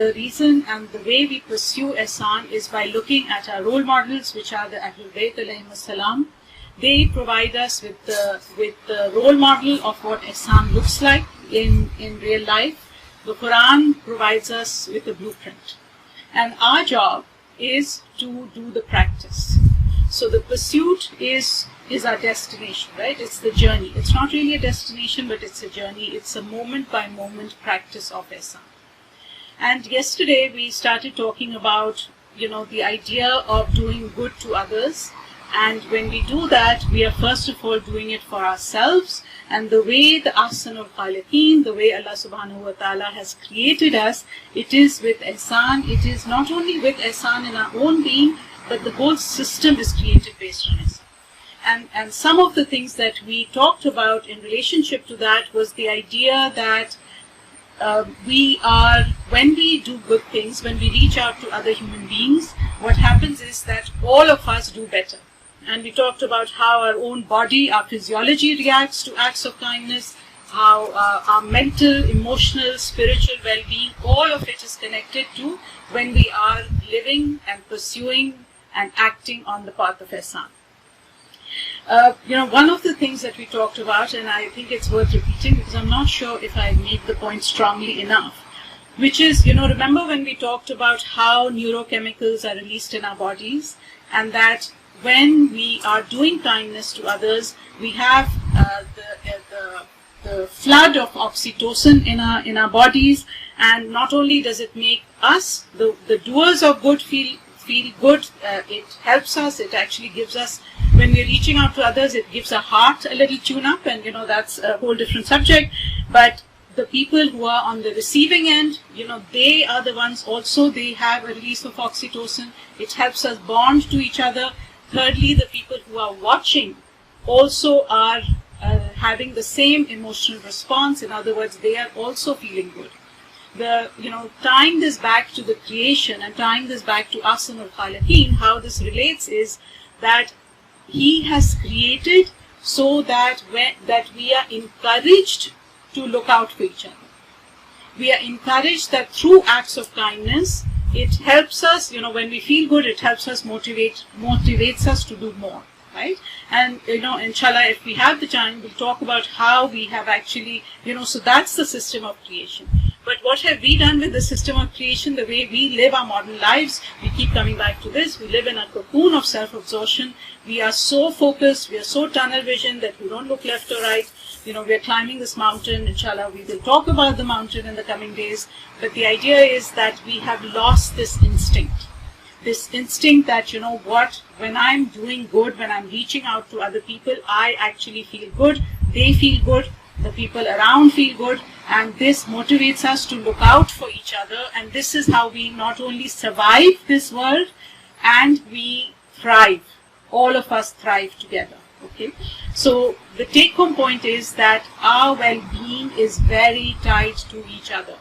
The reason and the way we pursue Ihsan is by looking at our role models, which are the Ahlul Bayt alayhim salam. They provide us with the role model of what Ihsan looks like in real life. The Quran provides us with a blueprint. And our job is to do the practice. So the pursuit is our destination, right? It's the journey. It's not really a destination, but it's a journey. It's a moment-by-moment practice of Ihsan. And yesterday we started talking about, the idea of doing good to others. And when we do that, we are first of all doing it for ourselves. And the way the Ahsanul Khaliqeen, the way Allah subhanahu wa ta'ala has created us, it is with Ihsan. It is not only with Ihsan in our own being, but the whole system is created based on Ihsan. And some of the things that we talked about in relationship to that was the idea that when we do good things, when we reach out to other human beings, what happens is that all of us do better. And we talked about how our own body, our physiology reacts to acts of kindness, how our mental, emotional, spiritual well-being, all of it is connected to when we are living and pursuing and acting on the path of Ihsan. One of the things that we talked about, and I think it's worth repeating because I'm not sure if I made the point strongly enough, which is, remember when we talked about how neurochemicals are released in our bodies, and that when we are doing kindness to others, we have the flood of oxytocin in our bodies, and not only does it make us, the doers of good, feel good, it helps us, it actually gives us, when we're reaching out to others, it gives our heart a little tune-up, and that's a whole different subject. But the people who are on the receiving end, they are the ones also, they have a release of oxytocin. It helps us bond to each other. Thirdly, the people who are watching also are having the same emotional response. In other words, they are also feeling good. Tying this back to the creation and tying this back to Ahsanul Khaliqeen, how this relates is that He has created so that we are encouraged to look out for each other. We are encouraged that through acts of kindness, it helps us, when we feel good, it helps us, motivates us to do more, right? And, inshallah, if we have the time, we'll talk about how we have actually, so that's the system of creation. But what have we done with the system of creation, the way we live our modern lives? We keep coming back to this. We live in a cocoon of self-absorption. We are so focused, we are so tunnel vision that we don't look left or right. We are climbing this mountain. Inshallah, we will talk about the mountain in the coming days. But the idea is that we have lost this instinct. This instinct that, when I'm doing good, when I'm reaching out to other people, I actually feel good. They feel good. The people around feel good, and this motivates us to look out for each other, and this is how we not only survive this world, and we thrive. All of us thrive together. Okay, so the take-home point is that our well-being is very tied to each other.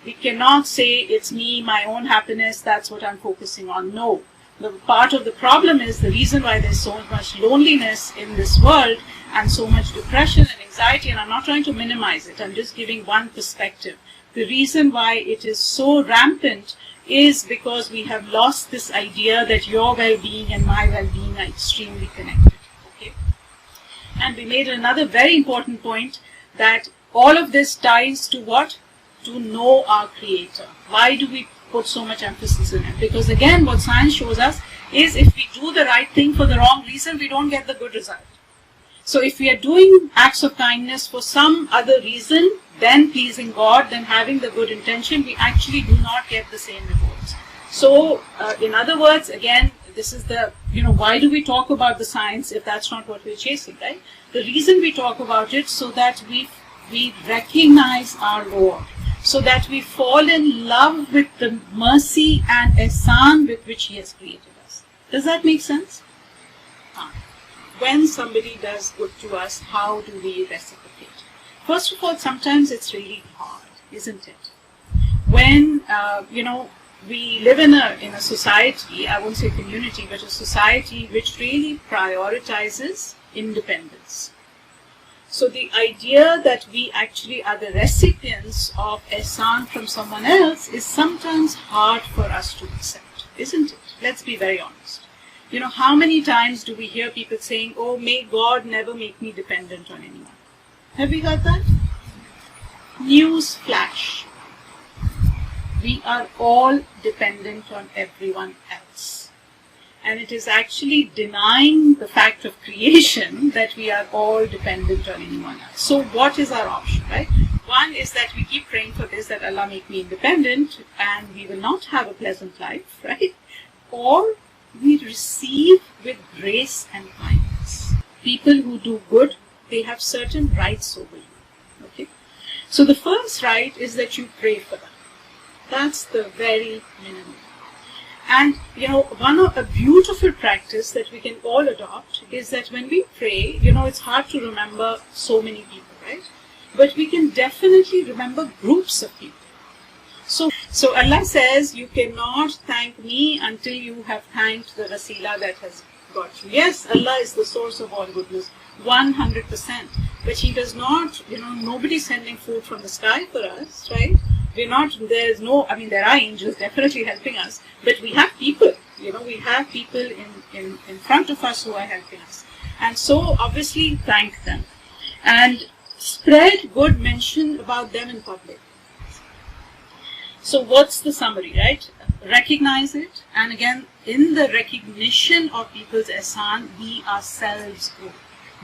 We cannot say it's me, my own happiness, that's what I'm focusing on. No. The part of the problem is the reason why there's so much loneliness in this world and so much depression and anxiety, and I'm not trying to minimize it, I'm just giving one perspective. The reason why it is so rampant is because we have lost this idea that your well-being and my well-being are extremely connected. Okay? And we made another very important point that all of this ties to what? To know our Creator. Why do we put so much emphasis in it? Because again, what science shows us is if we do the right thing for the wrong reason, we don't get the good result. So if we are doing acts of kindness for some other reason than pleasing God, than having the good intention, we actually do not get the same rewards. So in other words, again, this is the, why do we talk about the science if that's not what we're chasing, right? The reason we talk about it so that we recognize our Lord, so that we fall in love with the mercy and ihsan with which He has created us. Does that make sense? When somebody does good to us, how do we reciprocate? First of all, sometimes it's really hard, isn't it? When, we live in a society, I won't say community, but a society which really prioritizes independence. So the idea that we actually are the recipients of ihsan from someone else is sometimes hard for us to accept, isn't it? Let's be very honest. You know, how many times do we hear people saying, oh, may God never make me dependent on anyone? Have we heard that? News flash. We are all dependent on everyone else. And it is actually denying the fact of creation that we are all dependent on anyone else. So what is our option, right? One is that we keep praying for this, that Allah make me independent, and we will not have a pleasant life, right? Or we receive with grace and kindness. People who do good, they have certain rights over you, okay? So the first right is that you pray for them. That's the very minimum. And, you know, a beautiful practice that we can all adopt is that when we pray, you know, it's hard to remember so many people, right? But we can definitely remember groups of people. So Allah says, you cannot thank me until you have thanked the Rasila that has got you. Yes, Allah is the source of all goodness, 100%. But He does not, you know, nobody's sending food from the sky for us, right? We're not, there's no, I mean, there are angels definitely helping us, but we have people, you know, we have people in front of us who are helping us. And so, obviously, thank them. And spread good mention about them in public. So, what's the summary, right? Recognize it, and again, in the recognition of people's ihsan, we ourselves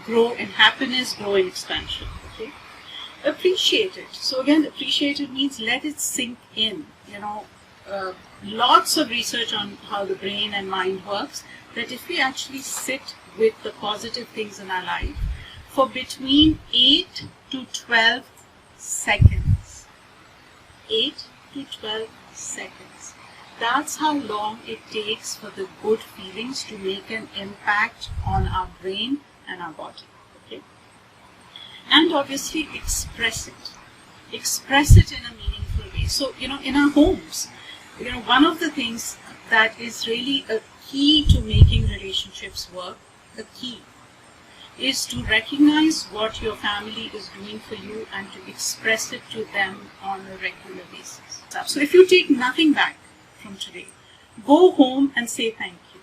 grow in happiness, grow in expansion. Okay? Appreciate it. So again, appreciate it means let it sink in. You know, lots of research on how the brain and mind works, that if we actually sit with the positive things in our life for between 8 to 12 seconds, 8 to 12 seconds, that's how long it takes for the good feelings to make an impact on our brain and our body. Okay? And obviously express it. Express it in a meaningful way. So, you know, in our homes, you know, one of the things that is really a key to making relationships work, the key, is to recognize what your family is doing for you and to express it to them on a regular basis. So if you take nothing back from today, go home and say thank you.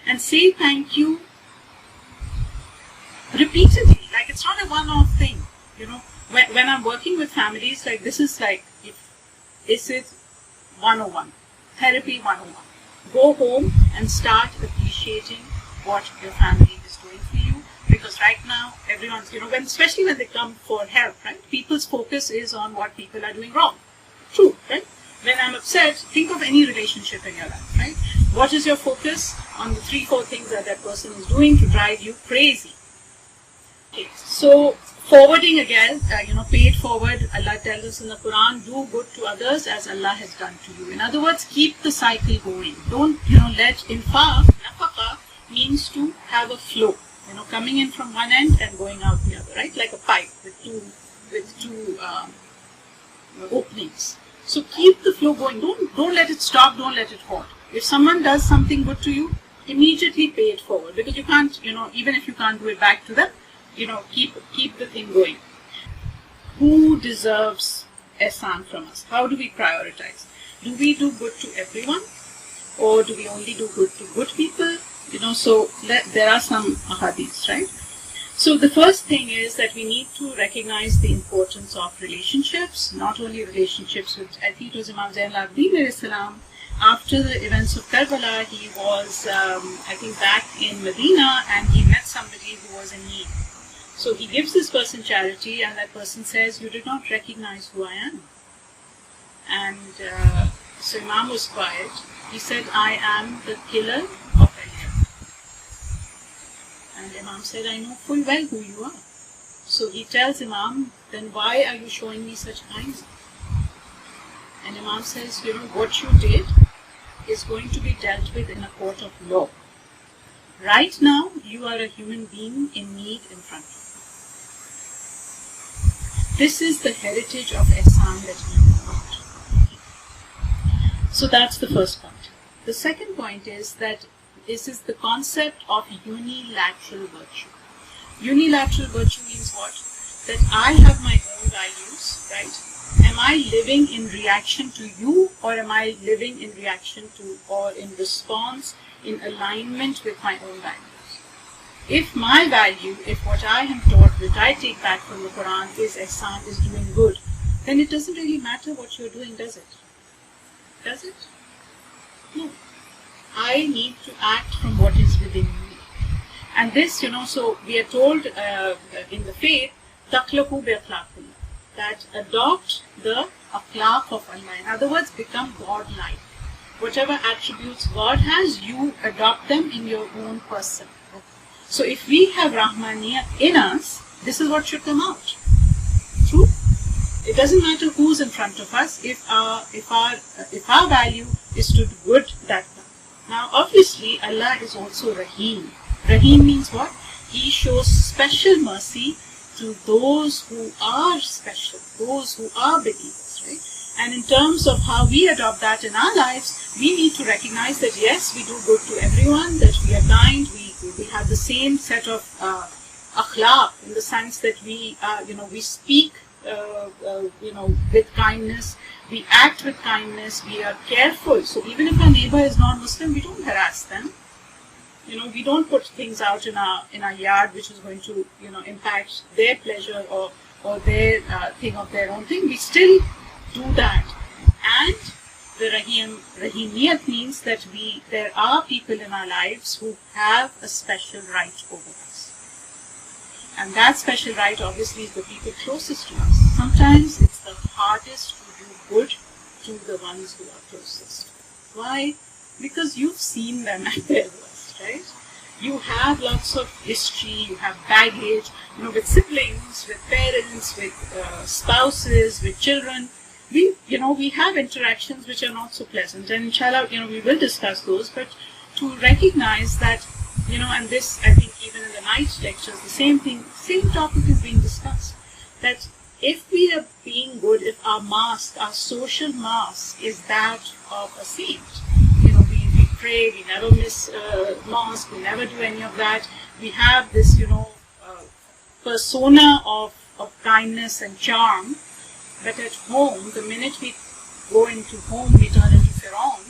And say thank you repeatedly. Like, it's not a one-off thing. You know, when I'm working with families, like, this is like, this is 101, therapy 101. Go home and start appreciating what your family is doing for you, because right now everyone's, you know, especially when they come for help, right, people's focus is on what people are doing wrong. True, right? When I'm upset, think of any relationship in your life, right? What is your focus? On the 3-4 things that person is doing to drive you crazy. Okay, so forwarding again, you know, pay it forward. Allah tells us in the Quran, do good to others as Allah has done to you. In other words, keep the cycle going. Don't, you know, let infaq, nafaqa, means to have a flow. You know, coming in from one end and going out the other, right? Like a pipe with two openings. So keep the flow going. Don't let it stop. Don't let it halt. If someone does something good to you, immediately pay it forward, because you can't, you know, even if you can't do it back to them, you know, keep the thing going. Who deserves ihsan from us? How do we prioritize? Do we do good to everyone, or do we only do good to good people? You know, so there are some ahadiths, right? So the first thing is that we need to recognize the importance of relationships, not only relationships with, I think it was Imam Zain al-Abidin, after the events of Karbala, he was, I think, back in Medina, and he met somebody who was in need. So he gives this person charity, and that person says, you did not recognize who I am. And so Imam was quiet. He said, I am the killer of Elia. And Imam said, I know full well who you are. So he tells Imam, then why are you showing me such kindness? And Imam says, you know, what you did is going to be dealt with in a court of law. Right now, you are a human being in need in front of you. This is the heritage of ihsan that we have got. So that's the first point. The second point is that this is the concept of unilateral virtue. Unilateral virtue means what? That I have my own values, right? Am I living in reaction to you, or am I living in reaction to, or in response, in alignment with my own values? If my value, if what I am taught, which I take back from the Quran, is ihsan, is doing good, then it doesn't really matter what you're doing, does it? Does it? No. I need to act from what is within me. And this, so we are told in the faith, تَخْلَقُوا بِأَخْلَاقِ, that adopt the akhlaq of Allah. In other words, become God-like. Whatever attributes God has, you adopt them in your own person. So if we have Rahmaniyat in us, this is what should come out. True? It doesn't matter who's in front of us, if our value is to do good, that comes. Now obviously Allah is also Rahim. Rahim means what? He shows special mercy to those who are special, those who are believers, right? And in terms of how we adopt that in our lives, we need to recognize that yes, we do good to everyone, that we are kind, we have the same set of akhlaq, in the sense that we speak with kindness, we act with kindness, we are careful. So even if our neighbor is non-Muslim, we don't harass them. We don't put things out in our yard which is going to impact their pleasure or their thing of their own thing. We still do that. And the Rahimiyat means that there are people in our lives who have a special right over us. And that special right obviously is the people closest to us. Sometimes it's the hardest to do good to the ones who are closest. Why? Because you've seen them at their worst, right? You have lots of history, you have baggage, with siblings, with parents, with spouses, with children. We have interactions which are not so pleasant, and inshallah, we will discuss those, but to recognize that, and this, I think, even in the night lectures, the same topic is being discussed, that if we are being good, if our social mask is that of a saint, we pray, we never miss mosque, we never do any of that, we have this, persona of kindness and charm, but at home, the minute we go into home, we turn into Fir'aun.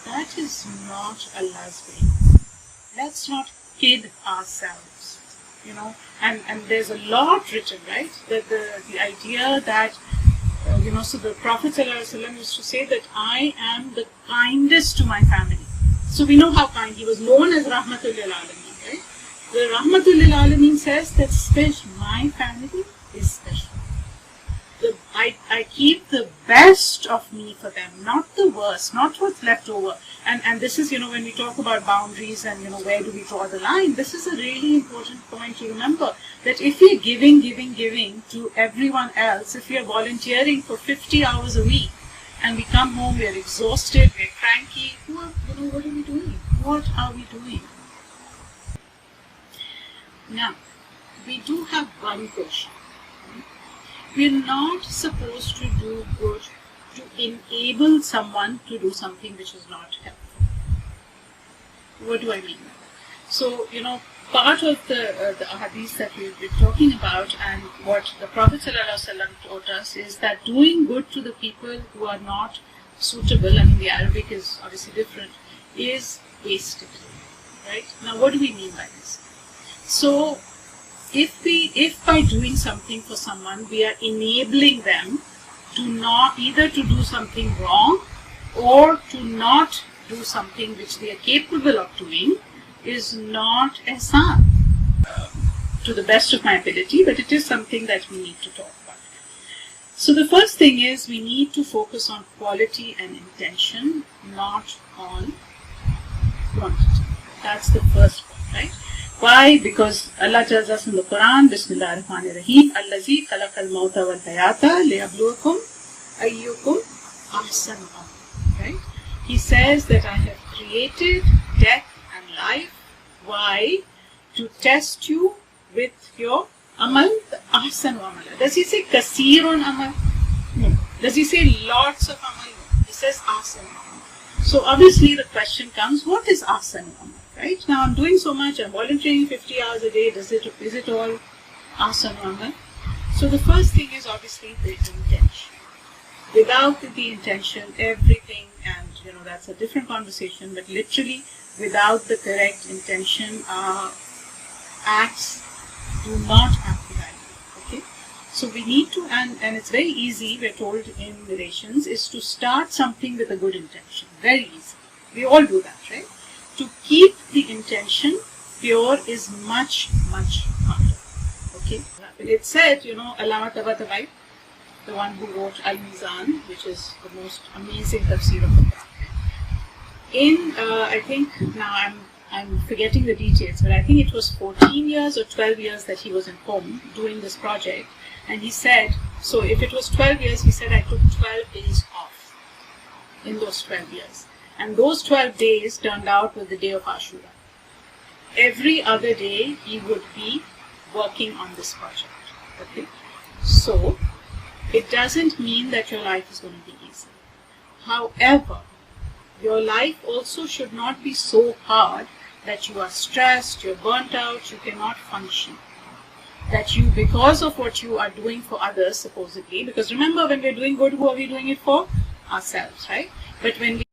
That is not Allah's way. Let's not kid ourselves, and there's a lot written, right? That the idea that, so the Prophet ﷺ used to say that I am the kindest to my family. So we know how kind he was, known as Rahmatul Lil Alameen, right? The Rahmatul Lil Alameen says that my family is special. I keep the best of me for them, not the worst, not what's left over. And this is, when we talk about boundaries and, where do we draw the line, this is a really important point to remember, that if we're giving to everyone else, if we are volunteering for 50 hours a week, and we come home, we're exhausted, we're cranky, what are we doing? What are we doing? Now, we do have one question. We're not supposed to do good to enable someone to do something which is not helpful. What do I mean? So, part of the hadith that we've been talking about, and what the Prophet ﷺ taught us, is that doing good to the people who are not suitable, the Arabic is obviously different, is wasted. Right? Now, what do we mean by this? So, if by doing something for someone, we are enabling them to not either to do something wrong or to not do something which they are capable of doing, is not ihsan, to the best of my ability, but it is something that we need to talk about. So the first thing is we need to focus on quality and intention, not on quantity. That's the first point, right? Why? Because Allah tells us in the Quran, Bismillah ar-Rahman ar-Rahim, Allazi khalaqal mawta wal hayata liyabluwakum ayyukum ahsanu amala. Right? He says that I have created death and life. Why? To test you with your amal, ahsanu amala. Does he say kasirun amal? No. Does he say lots of amal? He says ahsanu amal. So obviously the question comes, what is ahsanu amal? right? Now I'm doing so much, I'm volunteering 50 hours a day, is it all Ihsan or not? So the first thing is obviously the intention. Without the intention, everything, and that's a different conversation, but literally without the correct intention, our acts do not have the value. Okay? So we need to, and it's very easy, we're told in narrations, is to start something with a good intention. Very easy. We all do that, right? To keep the intention pure is much, much harder. Okay? It said, Allama Tabatabai, the one who wrote Ihsan, which is the most amazing tafsir of the Quran. I think now I'm forgetting the details, but I think it was 14 years or 12 years that he was in home doing this project. And he said, so if it was 12 years, he said, I took 12 days off in those 12 years. And those 12 days turned out with the day of Ashura. Every other day, he would be working on this project. Okay? So, it doesn't mean that your life is going to be easy. However, your life also should not be so hard that you are stressed, you're burnt out, you cannot function. That you, because of what you are doing for others, supposedly, because remember, when we're doing good, who are we doing it for? Ourselves, right? But when we